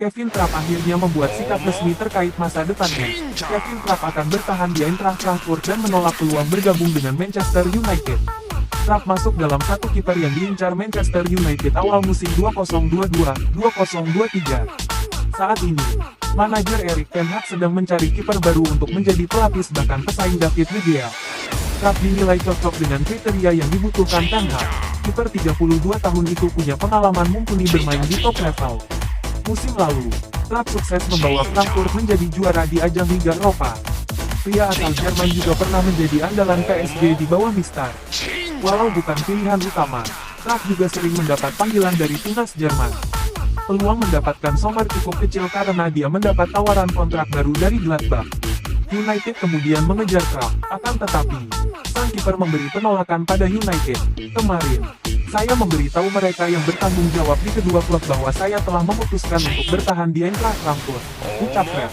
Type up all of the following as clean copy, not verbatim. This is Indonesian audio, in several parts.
Kevin Trapp akhirnya membuat sikap resmi terkait masa depannya. Kevin Trapp akan bertahan di Eintracht Frankfurt dan menolak peluang bergabung dengan Manchester United. Trapp masuk dalam satu kiper yang diincar Manchester United awal musim 2022-2023. Saat ini, manajer Erik ten Hag sedang mencari kiper baru untuk menjadi pelapis bahkan pesaing David De Gea. Trapp dinilai cocok dengan kriteria yang dibutuhkan ten Hag. Kiper 32 tahun itu punya pengalaman mumpuni bermain di top level. Musim lalu, Trapp sukses membawa Frankfurt menjadi juara di ajang Liga Eropa. Pria asal Jerman juga pernah menjadi andalan PSG di bawah Mister. Walau bukan pilihan utama, Trapp juga sering mendapat panggilan dari timnas Jerman. Peluang mendapatkan Sommer cukup kecil karena dia mendapat tawaran kontrak baru dari Gladbach. United kemudian mengejar Trapp, akan tetapi, sang kiper memberi penolakan pada United. Kemarin, saya memberitahu mereka yang bertanggung jawab di kedua klub bahwa saya telah memutuskan untuk bertahan di Eintracht Frankfurt, ucap Trapp.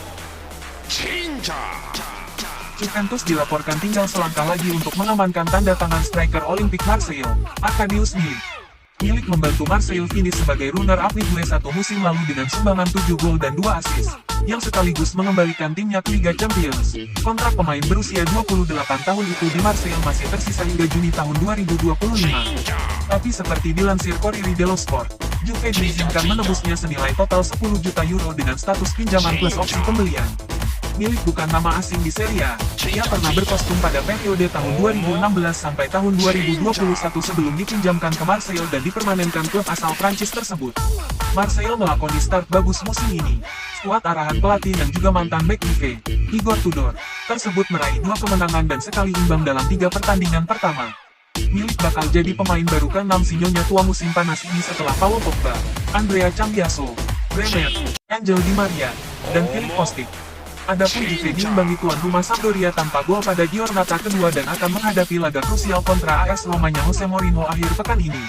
Juventus dilaporkan tinggal selangkah lagi untuk mengamankan tanda tangan striker Olympique Marseille, Arkadiusz Milik. Milik membantu Marseille finish sebagai runner-up Ligue 1 musim lalu dengan sumbangan 7 gol dan 2 assist, yang sekaligus mengembalikan timnya ke Liga Champions. Kontrak pemain berusia 28 tahun itu di Marseille masih tersisa hingga Juni tahun 2025. Tapi seperti dilansir Corriere dello Sport, Juve diizinkan menebusnya senilai total 10 juta euro dengan status pinjaman plus opsi pembelian. Milik bukan nama asing di Serie A. Ia pernah berkostum pada periode tahun 2016 sampai tahun 2021 sebelum dipinjamkan ke Marseille dan dipermanenkan klub asal Prancis tersebut. Marseille melakoni start bagus musim ini. Skuad arahan pelatih yang juga mantan bek Juve, Igor Tudor, tersebut meraih 2 kemenangan dan sekali imbang dalam 3 pertandingan pertama. Milik bakal jadi pemain baru ke-6 sinyonya tua musim panas ini setelah Paul Pogba, Andrea Cambiaso, Bremer, Angel Di Maria, dan Filip Kostic. Adapun Juve diimbangi tuan rumah Sampdoria tanpa gol pada giornata kedua dan akan menghadapi laga krusial kontra AS Romanya Jose Mourinho akhir pekan ini.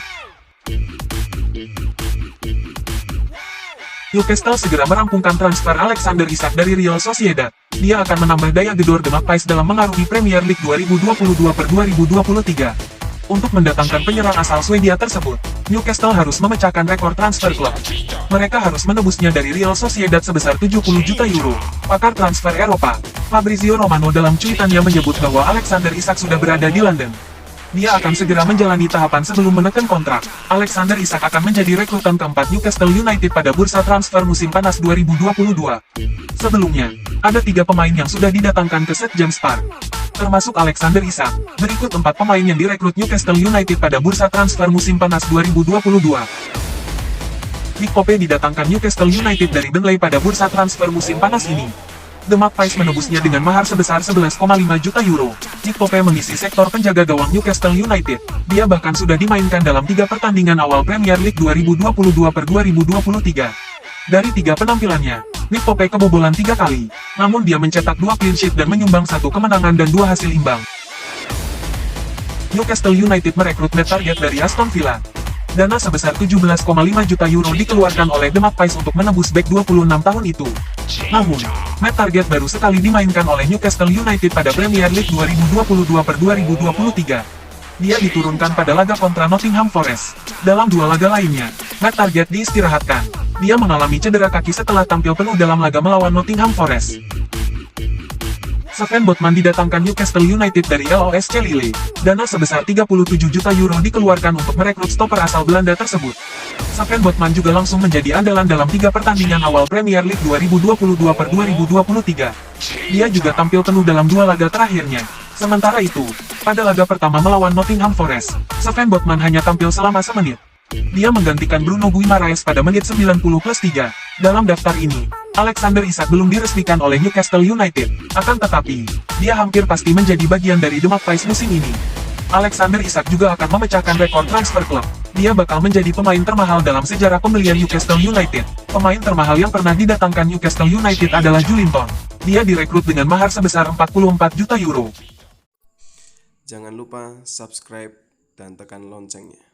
Newcastle segera merampungkan transfer Alexander Isak dari Real Sociedad. Dia akan menambah daya gedor The Magpies dalam mengarungi Premier League 2022-2023. Untuk mendatangkan penyerang asal Swedia tersebut, Newcastle harus memecahkan rekor transfer klub. Mereka harus menebusnya dari Real Sociedad sebesar 70 juta euro. Pakar transfer Eropa, Fabrizio Romano dalam cuitannya menyebut bahwa Alexander Isak sudah berada di London. Dia akan segera menjalani tahapan sebelum menekan kontrak. Alexander Isak akan menjadi rekrutan keempat Newcastle United pada bursa transfer musim panas 2022. Sebelumnya, ada 3 pemain yang sudah didatangkan ke St. James Park, termasuk Alexander Isak. Berikut 4 pemain yang direkrut Newcastle United pada bursa transfer musim panas 2022. Nick Pope didatangkan Newcastle United dari Burnley pada bursa transfer musim panas ini. The Magpies menebusnya dengan mahar sebesar 11,5 juta euro. Nick Pope mengisi sektor penjaga gawang Newcastle United. Dia bahkan sudah dimainkan dalam 3 pertandingan awal Premier League 2022-2023. Dari 3 penampilannya, Nick Pope kebobolan 3 kali, namun dia mencetak 2 clean sheet dan menyumbang 1 kemenangan dan 2 hasil imbang. Newcastle United merekrut Matt Targett dari Aston Villa. Dana sebesar 17,5 juta euro dikeluarkan oleh The Magpies untuk menebus bek 26 tahun itu. Namun, Matt Targett baru sekali dimainkan oleh Newcastle United pada Premier League 2022-2023. Dia diturunkan pada laga kontra Nottingham Forest. Dalam 2 laga lainnya, Matt Targett diistirahatkan. Dia mengalami cedera kaki setelah tampil penuh dalam laga melawan Nottingham Forest. Sven Botman didatangkan Newcastle United dari LOSC Lille. Dana sebesar 37 juta euro dikeluarkan untuk merekrut stopper asal Belanda tersebut. Sven Botman juga langsung menjadi andalan dalam 3 pertandingan awal Premier League 2022-2023. Dia juga tampil penuh dalam 2 laga terakhirnya. Sementara itu, pada laga pertama melawan Nottingham Forest, Sven Botman hanya tampil selama semenit. Dia menggantikan Bruno Guimaraes pada menit 90+3. Dalam daftar ini, Alexander Isak belum diresmikan oleh Newcastle United. Akan tetapi, dia hampir pasti menjadi bagian dari The Magpies musim ini. Alexander Isak juga akan memecahkan rekor transfer klub. Dia bakal menjadi pemain termahal dalam sejarah pembelian Newcastle United. Pemain termahal yang pernah didatangkan Newcastle United adalah Joelinton. Dia direkrut dengan mahar sebesar 44 juta euro. Jangan lupa subscribe dan tekan loncengnya.